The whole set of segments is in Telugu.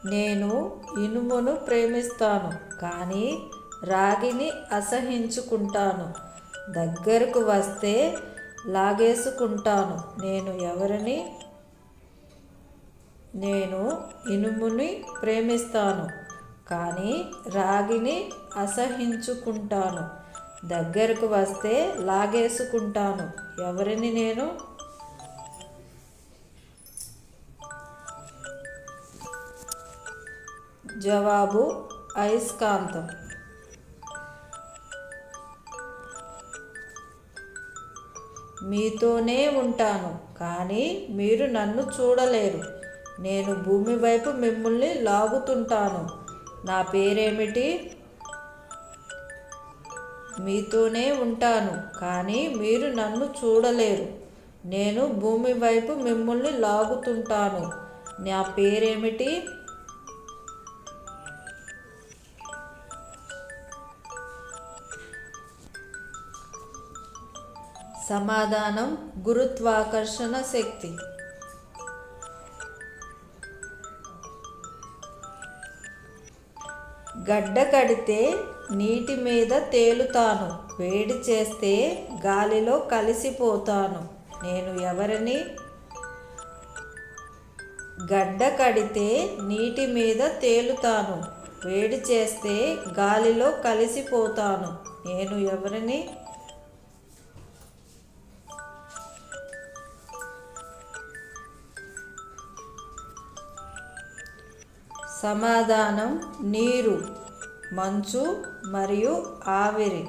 నేను ఇనుమును ప్రేమిస్తాను కానీ రాగిని అసహ్యించుకుంటాను. దగ్గరకు వస్తే లాగేసుకుంటాను. నేను ఇనుముని ప్రేమిస్తాను కానీ రాగిని అసహ్యించుకుంటాను. దగ్గరకు వస్తే లాగేసుకుంటాను. ఎవరిని నేను? జవాబు అయస్కాంతం. మీతోనే ఉంటాను కానీ మీరు నన్ను చూడలేరు. నేను భూమి వైపు మిమ్మల్ని లాగుతుంటాను. నా పేరేమిటి? మీతోనే ఉంటాను కానీ మీరు నన్ను చూడలేరు. నేను భూమి వైపు మిమ్మల్ని లాగుతుంటాను. నా పేరేమిటి? సమాధానం గురుత్వాకర్షణ శక్తి. గడ్డ కడితే నీటి మీద తేలుతాను. వేడి చేస్తే గాలిలో కలిసిపోతాను. నేను ఎవరిని? గడ్డ కడితే నీటి మీద తేలుతాను. వేడి చేస్తే గాలిలో కలిసిపోతాను. నేను ఎవరిని? సమాధానం నీరు, మంచు మరియు ఆవిరి.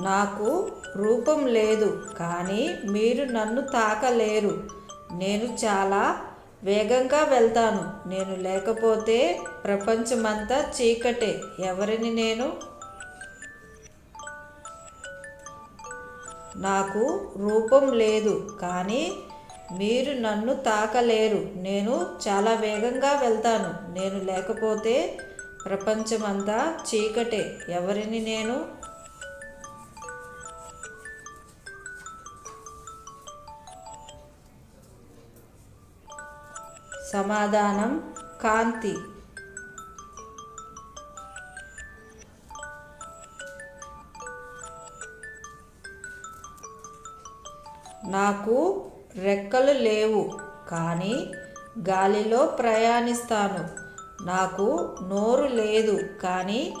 నాకు రూపం లేదు కానీ మీరు నన్ను తాకలేరు. నేను చాలా వేగంగా వెళ్తాను. నేను లేకపోతే ప్రపంచమంతా చీకటే. ఎవరిని నేను? నాకు రూపం లేదు కానీ మీరు నన్ను తాకలేరు. నేను చాలా వేగంగా వెళ్తాను. నేను లేకపోతే ప్రపంచమంతా చీకటే. ఎవరిని నేను? సమాధానం కాంతి. నాకు రెక్కలు లేవు కానీ గాలిలో ప్రయాణిస్తాను. నాకు నోరు లేదు కానీ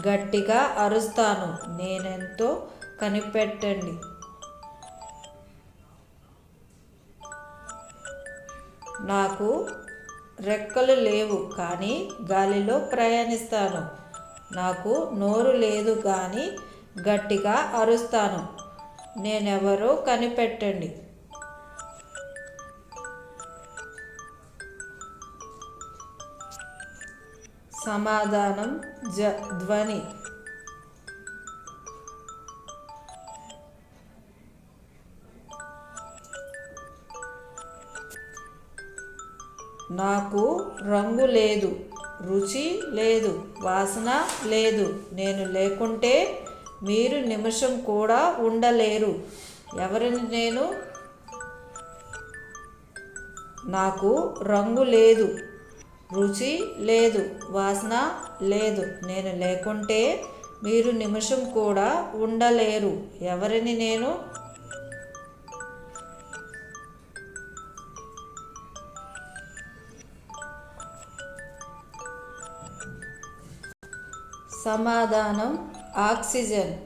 గట్టిగా అరుస్తాను. నేనెంతో కనిపెట్టండి. నాకు రెక్కలు లేవు కానీ గాలిలో ప్రయాణిస్తాను. నాకు నోరు లేదు కానీ గట్టిగా అరుస్తాను. నేనెవరో కనిపెట్టండి. సమాధానం ధ్వని. నాకు రంగు లేదు, రుచి లేదు, వాసన లేదు. నేను లేకుంటే మీరు నిమిషం కూడా ఉండలేరు. ఎవరిని నేను? నాకు రంగు లేదు, రుచి లేదు, వాసన లేదు. నేను లేకుంటే మీరు నిమిషం కూడా ఉండలేరు. ఎవరిని నేను? సమాధానం ఆక్సిజన్.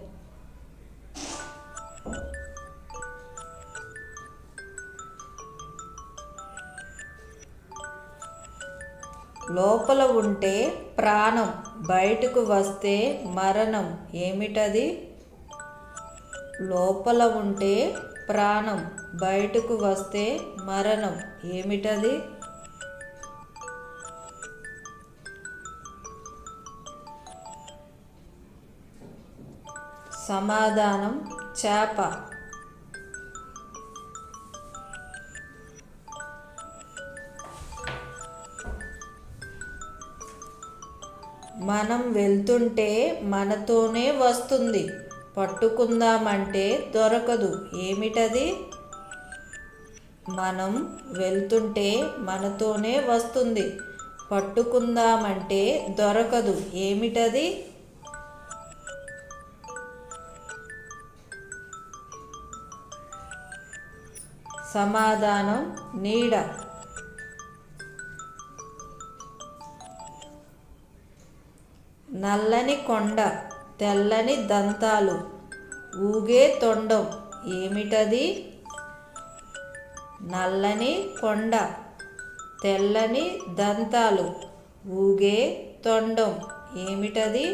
లోపల ఉంటే ప్రాణం, బయటకు వస్తే మరణం. ఏమిటది? లోపల ఉంటే ప్రాణం, బయటకు వస్తే మరణం. ఏమిటది? సమాధానం చేప. మనం వెళ్తుంటే మనతోనే వస్తుంది. పట్టుకుందామంటే దొరకదు ఏమిటది? మనం వెళ్తుంటే మనతోనే వస్తుంది, పట్టుకుందామంటే దొరకదు ఏమిటది? సమాధానం నీడ. నల్లని కొండ, తెల్లని దంతాలు, ఊగే తొండం ఏమిటది? నల్లని కొండ, తెల్లని దంతాలు, ఊగే తొండం ఏమిటది?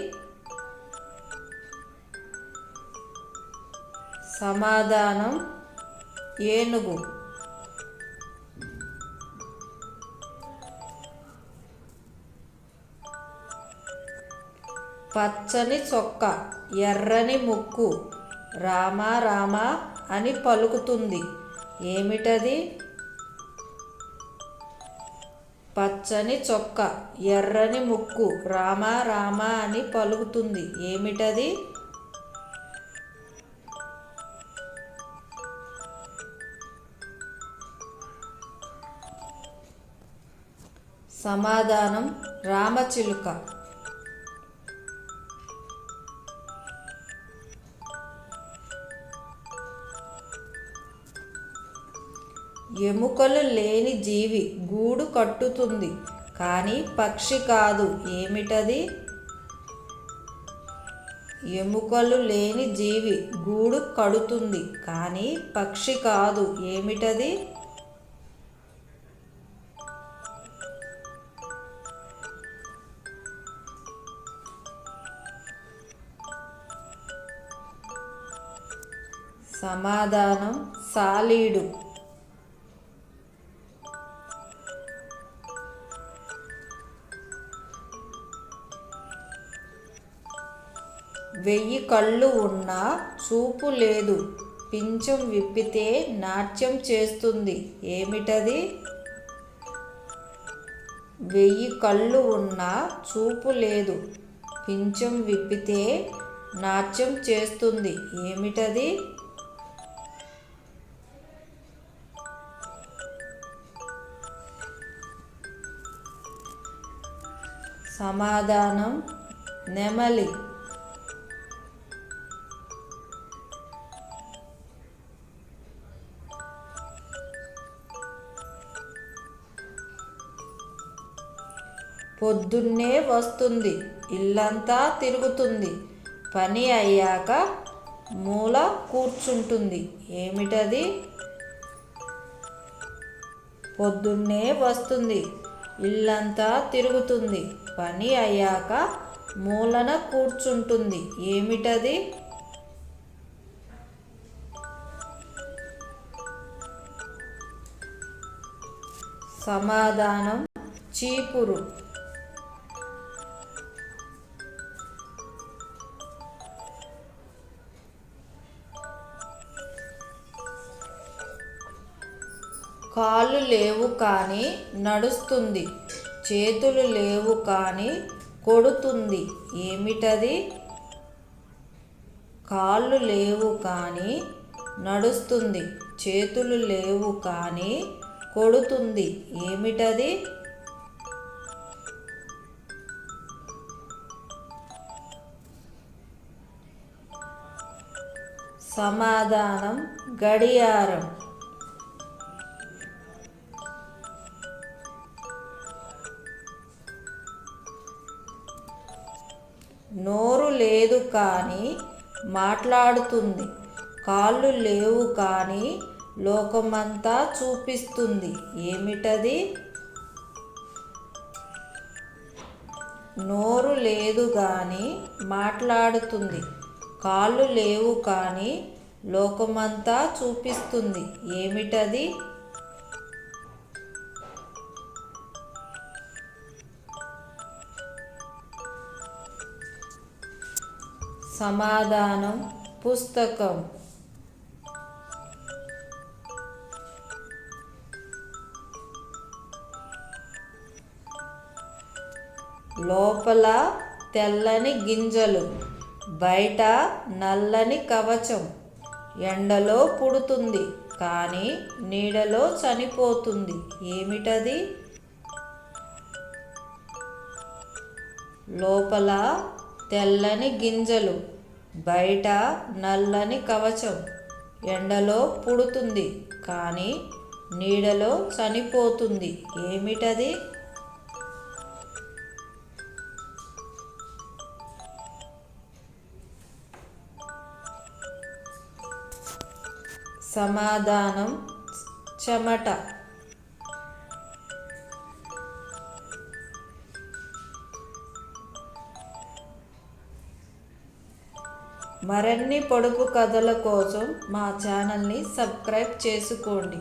సమాధానం ఏనుగు. పచ్చని చొక్క, ఎర్రని ముక్కు, రామ రామ అని పలుకుతుంది ఏమిటది? పచ్చని చొక్క, ఎర్రని ముక్కు, రామ రామ అని పలుకుతుంది ఏమిటది? సమాధానం రామచిలుక. ఎముకలు లేని జీవి గూడు కట్టుతుంది కానీ పక్షి కాదు ఏమిటది? ఎముకలు లేని జీవి గూడు కడుతుంది కానీ పక్షి కాదు ఏమిటది? సమాధానం సాలీడు. వెయ్యి కళ్ళు ఉన్నా చూపు లేదు, పించం విప్పితే నాట్యం చేస్తుంది ఏమిటది? వెయ్యి కళ్ళు ఉన్నా చూపు లేదు, పించం విప్పితే నాట్యం చేస్తుంది ఏమిటది? సమాధానం నెమలి. పొద్దున్నే వస్తుంది, ఇల్లంతా తిరుగుతుంది, పని అయ్యాక మూల కూర్చుంటుంది ఏమిటది? పొద్దున్నే వస్తుంది, ఇల్లంతా తిరుగుతుంది, పని అయ్యాక మూలన కూర్చుంటుంది ఏమిటది? సమాధానం చీపురు. కాళ్ళు లేవు కానీ నడుస్తుంది, చేతులు లేవు కానీ కొడుతుంది ఏమిటది? కాళ్ళు లేవు కానీ నడుస్తుంది, చేతులు లేవు కానీ కొడుతుంది ఏమిటది? సమాధానం గడియారం. నోరు లేదు కానీ మాట్లాడుతుంది, కాళ్ళు లేవు కానీ లోకమంతా చూపిస్తుంది ఏమిటది? నోరు లేదు కానీ మాట్లాడుతుంది, కాళ్ళు లేవు కానీ లోకమంతా చూపిస్తుంది ఏమిటది? సమాధానం పుస్తకం. లోపల తెల్లని గింజలు, బయట నల్లని కవచం, ఎండలో పుడుతుంది కానీ నీడలో చనిపోతుంది. ఏమిటది? లోపల తెల్లని గింజలు, బయట నల్లని కవచం, ఎండలో పుడుతుంది కానీ నీడలో చనిపోతుంది. ఏమిటది? సమాధానం చెమట. మరిన్ని పొడుపు కథల కోసం మా ఛానల్ని సబ్స్క్రైబ్ చేసుకోండి.